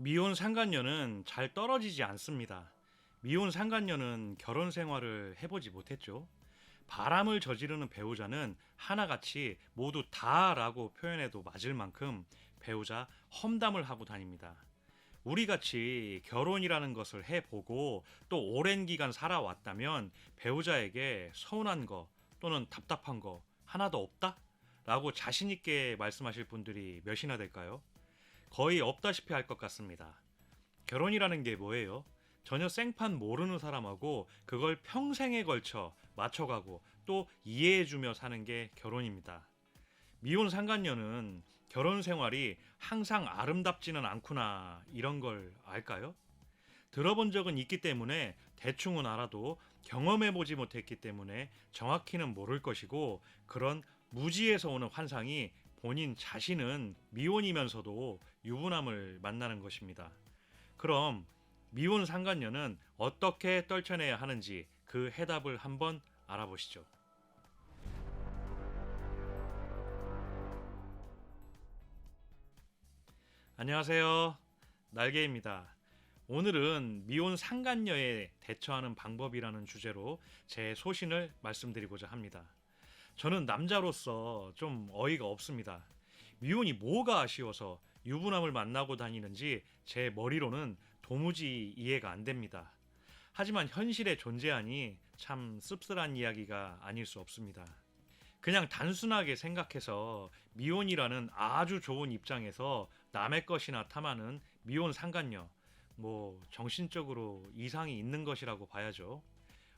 미혼 상간녀는 잘 떨어지지 않습니다. 미혼 상간녀는 결혼 생활을 해보지 못했죠. 바람을 저지르는 배우자는 하나같이 모두 다라고 표현해도 맞을 만큼 배우자 험담을 하고 다닙니다. 우리같이 결혼이라는 것을 해보고 또 오랜 기간 살아왔다면 배우자에게 서운한 거 또는 답답한 거 하나도 없다? 라고 자신있게 말씀하실 분들이 몇이나 될까요? 거의 없다시피 할 것 같습니다. 결혼이라는 게 뭐예요? 전혀 생판 모르는 사람하고 그걸 평생에 걸쳐 맞춰가고 또 이해해주며 사는 게 결혼입니다. 미혼 상간녀는 결혼 생활이 항상 아름답지는 않구나 이런 걸 알까요? 들어본 적은 있기 때문에 대충은 알아도 경험해보지 못했기 때문에 정확히는 모를 것이고 그런 무지에서 오는 환상이 본인 자신은 미혼이면서도 유부남을 만나는 것입니다. 그럼 미혼 상간녀는 어떻게 떨쳐내야 하는지 그 해답을 한번 알아보시죠. 안녕하세요. 날개입니다. 오늘은 미혼 상간녀에 대처하는 방법이라는 주제로 제 소신을 말씀드리고자 합니다. 저는 남자로서 좀 어이가 없습니다. 미혼이 뭐가 아쉬워서 유부남을 만나고 다니는지 제 머리로는 도무지 이해가 안 됩니다. 하지만 현실에 존재하니 참 씁쓸한 이야기가 아닐 수 없습니다. 그냥 단순하게 생각해서 미혼이라는 아주 좋은 입장에서 남의 것이나 탐하는 미혼 상간녀, 정신적으로 이상이 있는 것이라고 봐야죠.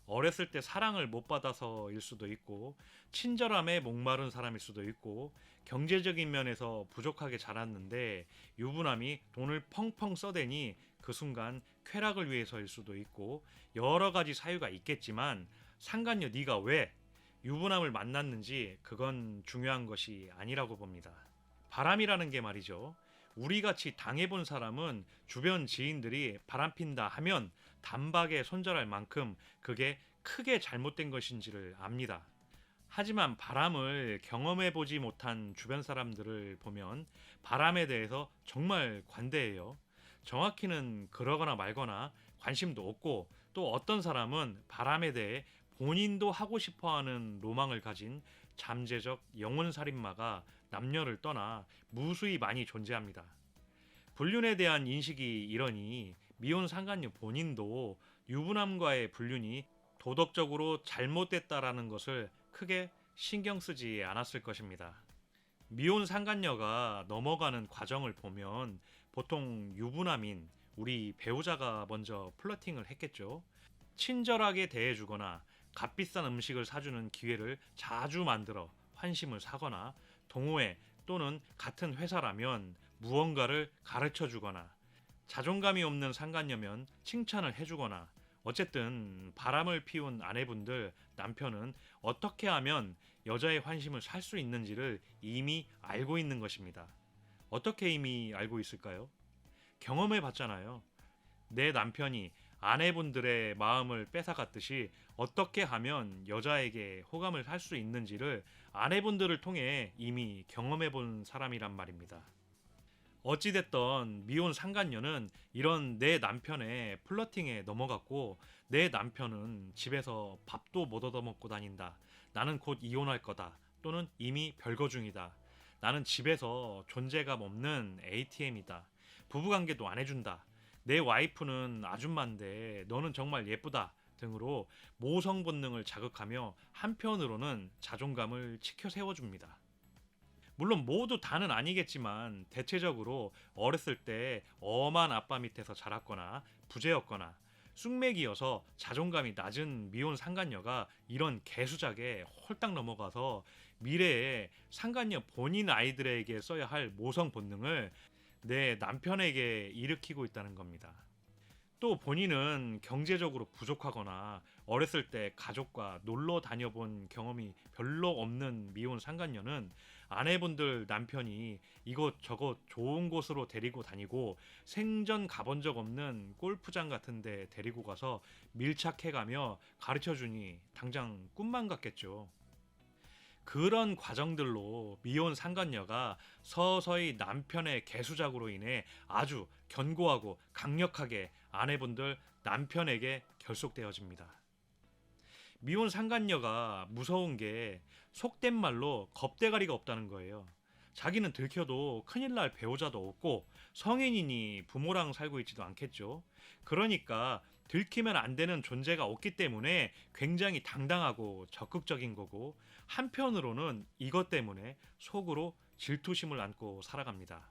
어렸을 때 사랑을 못 받아서일 수도 있고, 친절함에 목마른 사람일 수도 있고, 경제적인 면에서 부족하게 자랐는데 유부남이 돈을 펑펑 써대니 그 순간 쾌락을 위해서일 수도 있고, 여러 가지 사유가 있겠지만 상간녀 네가 왜 유부남을 만났는지 그건 중요한 것이 아니라고 봅니다. 바람이라는 게 말이죠. 우리같이 당해본 사람은 주변 지인들이 바람핀다 하면 단박에 손절할 만큼 그게 크게 잘못된 것인지를 압니다. 하지만 바람을 경험해보지 못한 주변 사람들을 보면 바람에 대해서 정말 관대해요. 정확히는 그러거나 말거나 관심도 없고 또 어떤 사람은 바람에 대해 본인도 하고 싶어하는 로망을 가진 잠재적 영혼살인마가 남녀를 떠나 무수히 많이 존재합니다. 불륜에 대한 인식이 이러니 미혼 상간녀 본인도 유부남과의 불륜이 도덕적으로 잘못됐다라는 것을 크게 신경 쓰지 않았을 것입니다. 미혼 상간녀가 넘어가는 과정을 보면 보통 유부남인 우리 배우자가 먼저 플러팅을 했겠죠. 친절하게 대해주거나 값비싼 음식을 사주는 기회를 자주 만들어 환심을 사거나 동호회 또는 같은 회사라면 무언가를 가르쳐 주거나 자존감이 없는 상간녀면 칭찬을 해주거나 어쨌든 바람을 피운 아내분들, 남편은 어떻게 하면 여자의 환심을 살 수 있는지를 이미 알고 있는 것입니다. 어떻게 이미 알고 있을까요? 경험해 봤잖아요. 내 남편이 아내분들의 마음을 뺏어갔듯이 어떻게 하면 여자에게 호감을 살 수 있는지를 아내분들을 통해 이미 경험해 본 사람이란 말입니다. 어찌됐던 미혼 상간녀는 이런 내 남편의 플러팅에 넘어갔고 내 남편은 집에서 밥도 못 얻어먹고 다닌다. 나는 곧 이혼할 거다. 또는 이미 별거 중이다. 나는 집에서 존재감 없는 ATM이다. 부부관계도 안 해준다. 내 와이프는 아줌마인데 너는 정말 예쁘다. 등으로 모성 본능을 자극하며 한편으로는 자존감을 치켜 세워줍니다. 물론 모두 다는 아니겠지만 대체적으로 어렸을 때 엄한 아빠 밑에서 자랐거나 부재였거나 쑥맥이어서 자존감이 낮은 미혼 상간녀가 이런 개수작에 홀딱 넘어가서 미래에 상간녀 본인 아이들에게 써야 할 모성 본능을 내 남편에게 일으키고 있다는 겁니다. 또 본인은 경제적으로 부족하거나 어렸을 때 가족과 놀러 다녀본 경험이 별로 없는 미혼 상간녀는 아내분들 남편이 이곳저곳 좋은 곳으로 데리고 다니고 생전 가본 적 없는 골프장 같은 데 데리고 가서 밀착해가며 가르쳐주니 당장 꿈만 같겠죠. 그런 과정들로 미혼 상간녀가 서서히 남편의 개수작으로 인해 아주 견고하고 강력하게 아내분들 남편에게 결속되어집니다. 미혼 상간녀가 무서운 게 속된 말로 겁대가리가 없다는 거예요. 자기는 들켜도 큰일 날 배우자도 없고 성인이니 부모랑 살고 있지도 않겠죠. 그러니까 들키면 안 되는 존재가 없기 때문에 굉장히 당당하고 적극적인 거고, 한편으로는 이것 때문에 속으로 질투심을 안고 살아갑니다.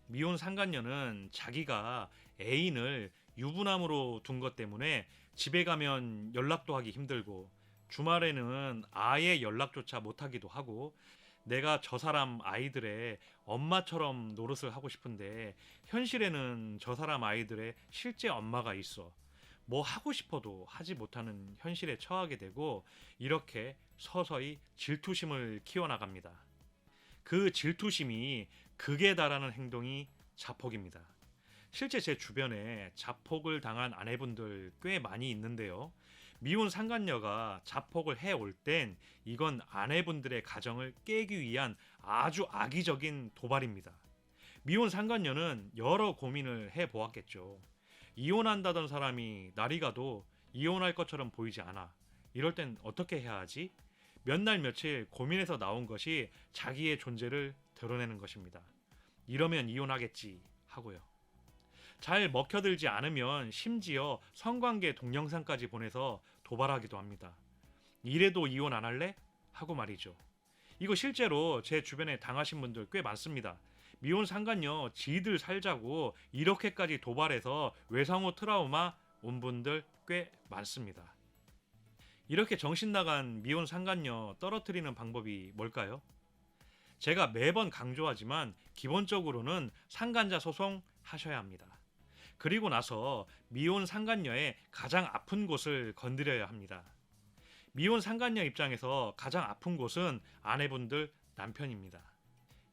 미혼 상간녀는 자기가 애인을 유부남으로 둔 것 때문에 집에 가면 연락도 하기 힘들고 주말에는 아예 연락조차 못하기도 하고, 내가 저 사람 아이들의 엄마처럼 노릇을 하고 싶은데 현실에는 저 사람 아이들의 실제 엄마가 있어. 뭐 하고 싶어도 하지 못하는 현실에 처하게 되고, 이렇게 서서히 질투심을 키워나갑니다. 그 질투심이 극에 달하는 행동이 자폭입니다. 실제 제 주변에 자폭을 당한 아내분들 꽤 많이 있는데요. 미혼 상간녀가 자폭을 해올 땐 이건 아내분들의 가정을 깨기 위한 아주 악의적인 도발입니다. 미혼 상간녀는 여러 고민을 해보았겠죠. 이혼한다던 사람이 날이 가도 이혼할 것처럼 보이지 않아. 이럴 땐 어떻게 해야 하지? 몇 날 며칠 고민해서 나온 것이 자기의 존재를 드러내는 것입니다. 이러면 이혼하겠지 하고요. 잘 먹혀들지 않으면 심지어 성관계 동영상까지 보내서 도발하기도 합니다. 이래도 이혼 안 할래? 하고 말이죠. 이거 실제로 제 주변에 당하신 분들 꽤 많습니다. 미혼 상간녀 지들 살자고 이렇게까지 도발해서 외상후 트라우마 온 분들 꽤 많습니다. 이렇게 정신 나간 미혼 상간녀 떨어뜨리는 방법이 뭘까요? 제가 매번 강조하지만 기본적으로는 상간자 소송 하셔야 합니다. 그리고 나서 미혼 상간녀의 가장 아픈 곳을 건드려야 합니다. 미혼 상간녀 입장에서 가장 아픈 곳은 아내분들 남편입니다.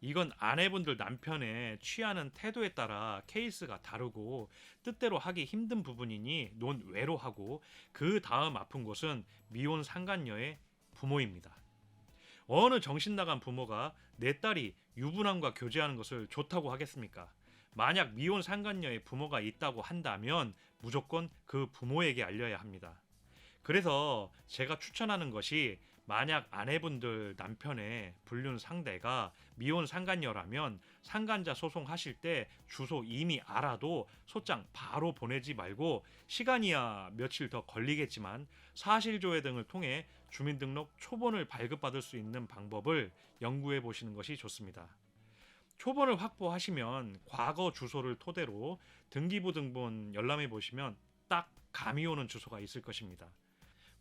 이건 아내분들 남편의 취하는 태도에 따라 케이스가 다르고 뜻대로 하기 힘든 부분이니 논외로 하고, 그 다음 아픈 곳은 미혼 상간녀의 부모입니다. 어느 정신나간 부모가 내 딸이 유부남과 교제하는 것을 좋다고 하겠습니까? 만약 미혼 상간녀의 부모가 있다고 한다면 무조건 그 부모에게 알려야 합니다. 그래서 제가 추천하는 것이, 만약 아내분들 남편의 불륜 상대가 미혼 상간녀라면 상간자 소송하실 때 주소 이미 알아도 소장 바로 보내지 말고, 시간이야 며칠 더 걸리겠지만 사실조회 등을 통해 주민등록 초본을 발급받을 수 있는 방법을 연구해 보시는 것이 좋습니다. 초본을 확보하시면 과거 주소를 토대로 등기부 등본 열람해 보시면 딱 감이 오는 주소가 있을 것입니다.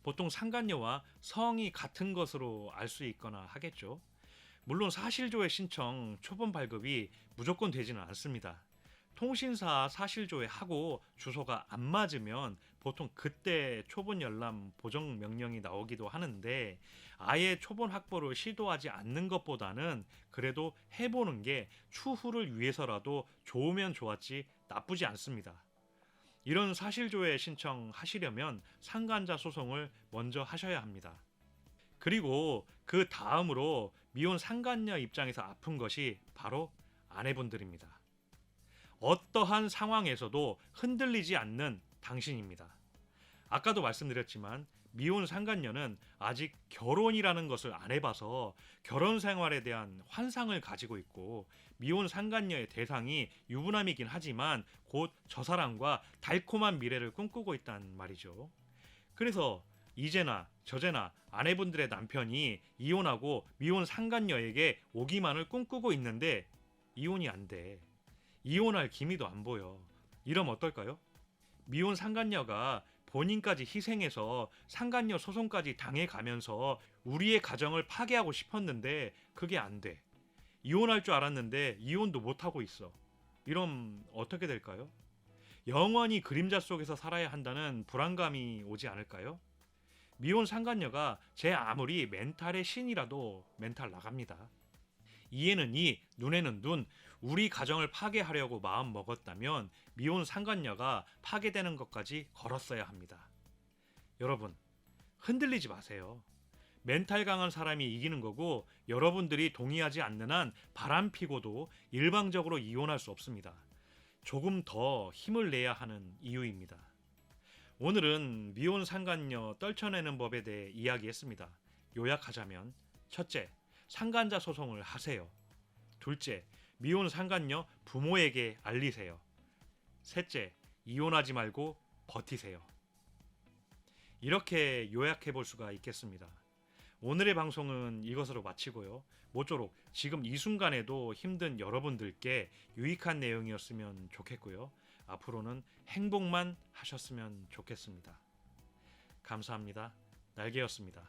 보통 상간녀와 성이 같은 것으로 알 수 있거나 하겠죠. 물론 사실조회 신청 초본 발급이 무조건 되지는 않습니다. 통신사 사실조회하고 주소가 안 맞으면 보통 그때 초본 열람 보정 명령이 나오기도 하는데, 아예 초본 확보를 시도하지 않는 것보다는 그래도 해보는 게 추후를 위해서라도 좋으면 좋았지 나쁘지 않습니다. 이런 사실조회 신청하시려면 상간자 소송을 먼저 하셔야 합니다. 그리고 그 다음으로 미혼 상간녀 입장에서 아픈 것이 바로 아내분들입니다. 어떠한 상황에서도 흔들리지 않는 당신입니다. 아까도 말씀드렸지만 미혼 상간녀는 아직 결혼이라는 것을 안 해봐서 결혼 생활에 대한 환상을 가지고 있고, 미혼 상간녀의 대상이 유부남이긴 하지만 곧 저 사람과 달콤한 미래를 꿈꾸고 있단 말이죠. 그래서 이제나 저제나 아내분들의 남편이 이혼하고 미혼 상간녀에게 오기만을 꿈꾸고 있는데 이혼이 안 돼. 이혼할 기미도 안 보여. 이러면 어떨까요? 미혼 상간녀가 본인까지 희생해서 상간녀 소송까지 당해가면서 우리의 가정을 파괴하고 싶었는데 그게 안 돼. 이혼할 줄 알았는데 이혼도 못하고 있어. 이럼 어떻게 될까요? 영원히 그림자 속에서 살아야 한다는 불안감이 오지 않을까요? 미혼 상간녀가 제 아무리 멘탈의 신이라도 멘탈 나갑니다. 이에는 이, 눈에는 눈, 우리 가정을 파괴하려고 마음 먹었다면 미혼 상간녀가 파괴되는 것까지 걸었어야 합니다. 여러분, 흔들리지 마세요. 멘탈 강한 사람이 이기는 거고 여러분들이 동의하지 않는 한 바람피고도 일방적으로 이혼할 수 없습니다. 조금 더 힘을 내야 하는 이유입니다. 오늘은 미혼 상간녀 떨쳐내는 법에 대해 이야기했습니다. 요약하자면 첫째, 상간자 소송을 하세요. 둘째, 미혼 상간녀 부모에게 알리세요. 셋째, 이혼하지 말고 버티세요. 이렇게 요약해 볼 수가 있겠습니다. 오늘의 방송은 이것으로 마치고요. 모쪼록 지금 이 순간에도 힘든 여러분들께 유익한 내용이었으면 좋겠고요. 앞으로는 행복만 하셨으면 좋겠습니다. 감사합니다. 날개였습니다.